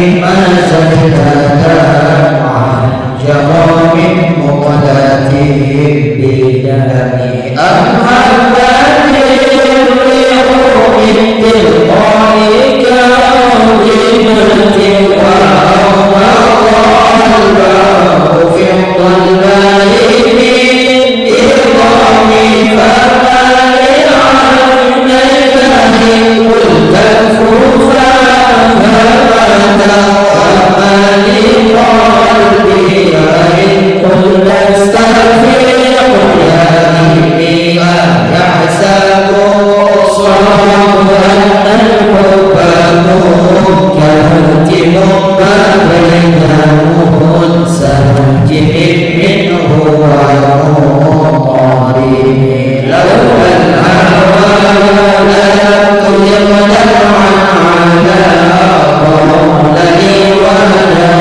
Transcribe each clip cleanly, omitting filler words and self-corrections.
ما زكاة عن جرام مقلة بدم أمهبت الريح من تلقاء كاظمة وأغمض الباب في الظلماء من إرغام فما لعينيك قلت الكفى فمات وما لقلبي إن قلت استغفر يا يحسب صرف أن الحب كهتم ما بينهم سهجم منه ومطارم لو الهوى لم يقدر على ضلالي ولا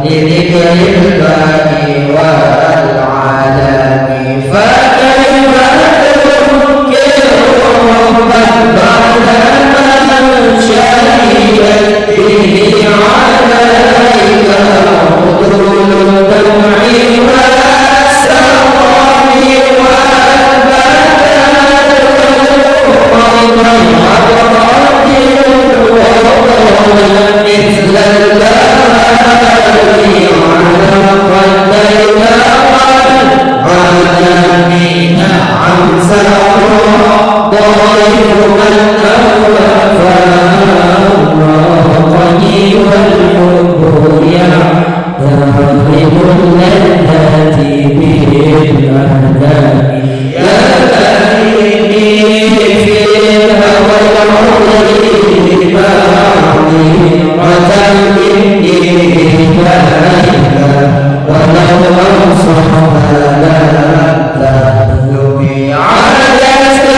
لذكر الباقي والعالم فكيف تنكر ربا بعد ما شهدت به عليك عدول الدمع والسقام والبدن مثل الليل على قديك والعالمين عن سرى ضريب من أوفاني والحب يعترض اللذات بالأهداف يا ليتني في الهوى العظيم عظيمة مني إليك ولو أنصح لا تهلمي على سالك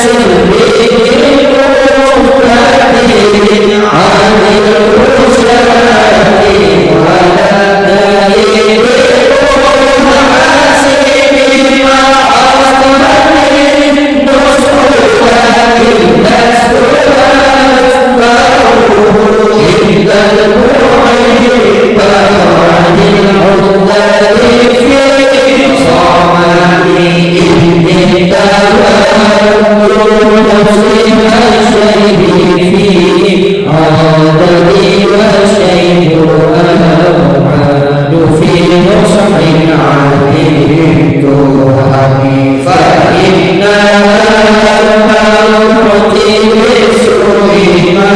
سري المهتدين عن الرشاد ولا دليل المحاسن ما أصطني نصرك إلا إن المحب عن العذاب في صامني إني تولد نفسي الشيء فيه عادني والشيء أبعد في نصح علمت همي فإنها الموت بسوء ما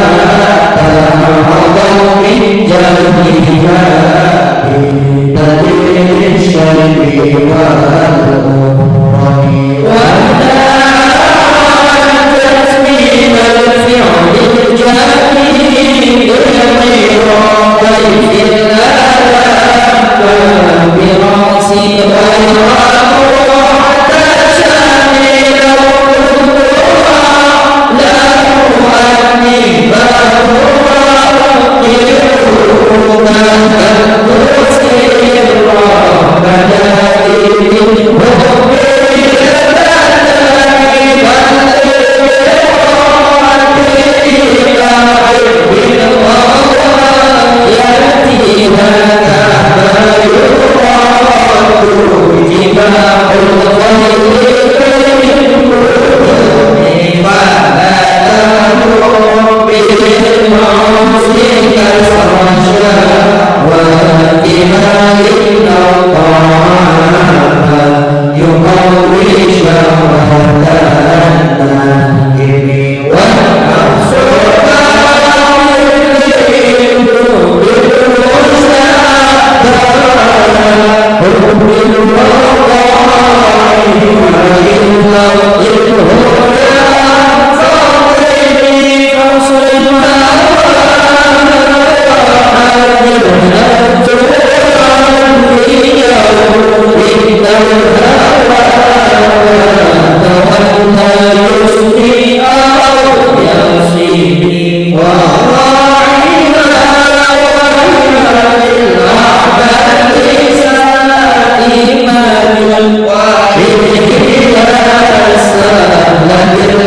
أعظم من جهلها بدليل الشرب والأمر ونالت من الفعل الجميل غير ضيف الآلام براسي غير حتى شامل لا أؤني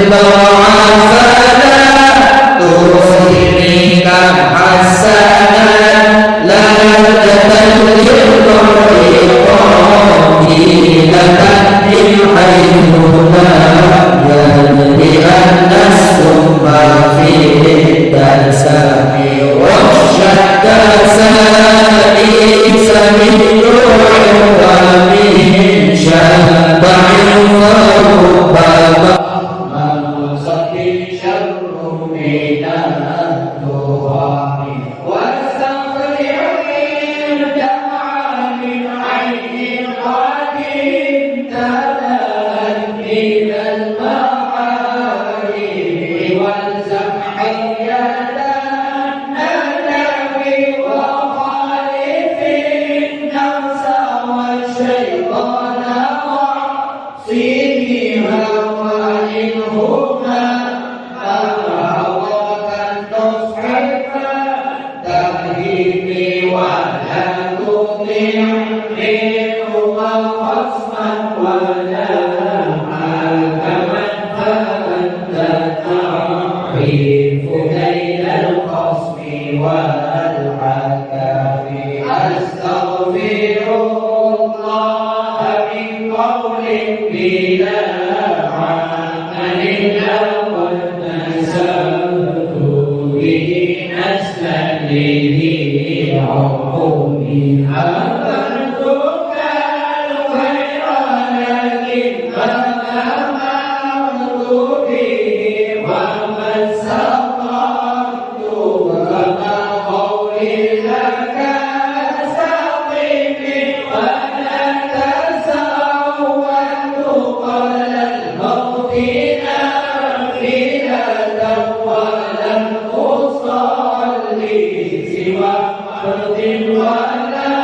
البراعة فلا فيها وإنهما أهواك تصحبا تهيبي ولا تطيع منهما خصما ولا حاكما فأنت تعرف كيد الخصم والحكم أستغفر الله من قول بلا عمل أو نسبت به نسلا لذي عقوبي أمرتك الخير لكن ما أمرت به وما استطعت كما قولي لك استقم ولا تساوت قبل الموت نافلة ولم أصلي سوى فرض ولم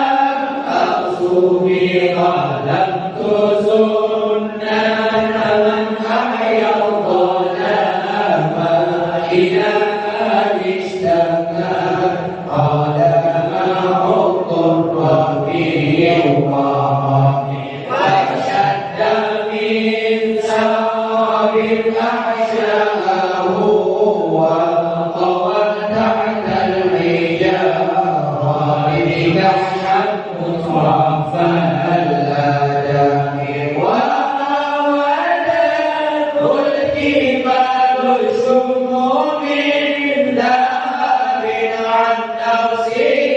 أصوم ظلمت سنة من أحيا الظلام إذا اشتكى قال ما حط الربيع واشتد من سواب أحشاه وطوى تحت الحجارة بكحشة مصرفا الآدم وراودته الجبال شموم ذهب عن نفسه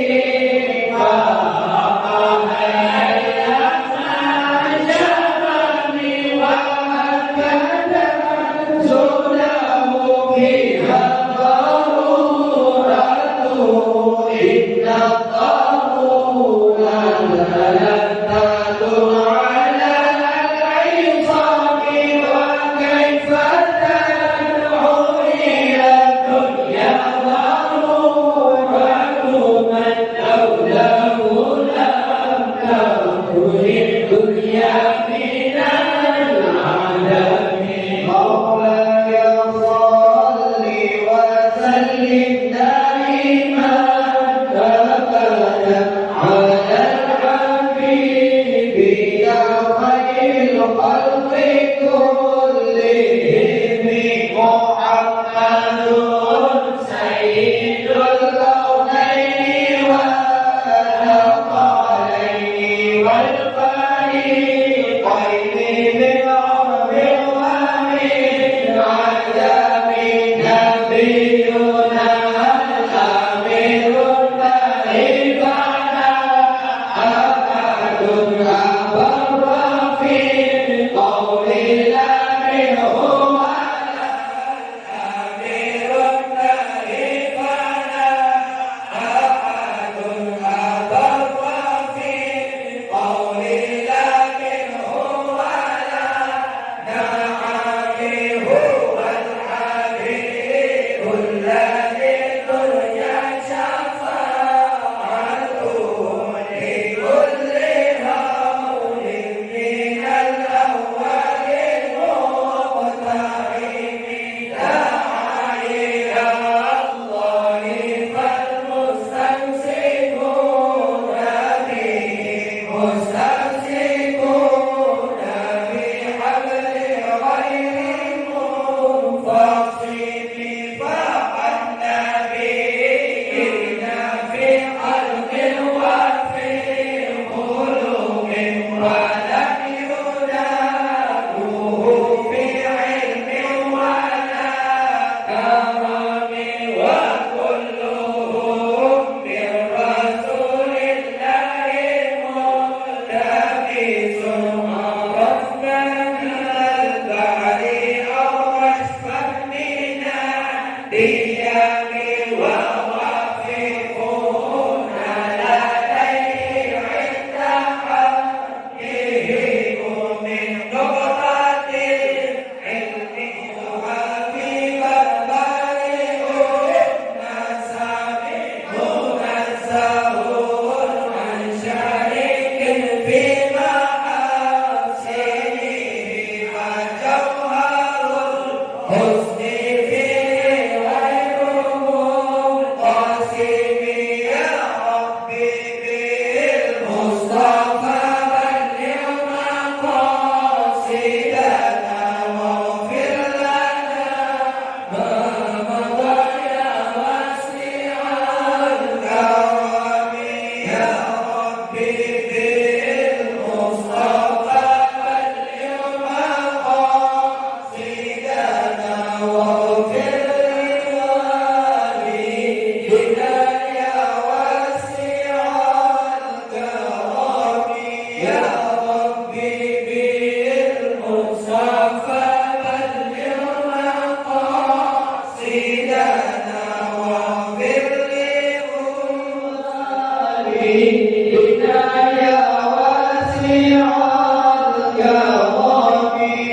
قول لا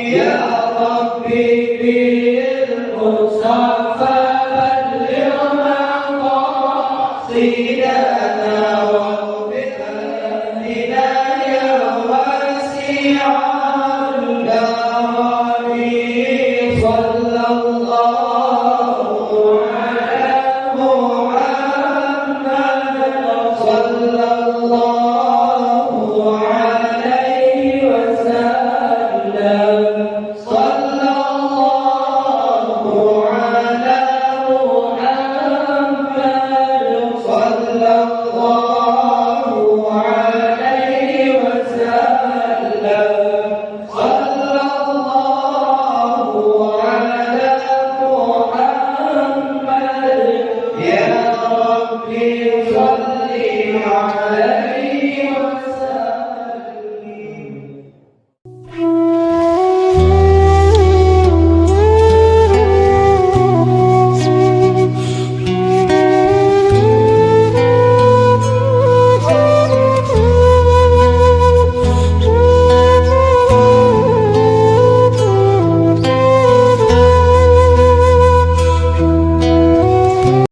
يا ربي بالمصطفى بلغ مقاصدنا واغفر لنا يا واسع الكرم صلى الله على محمد صلى الله عليه وسلم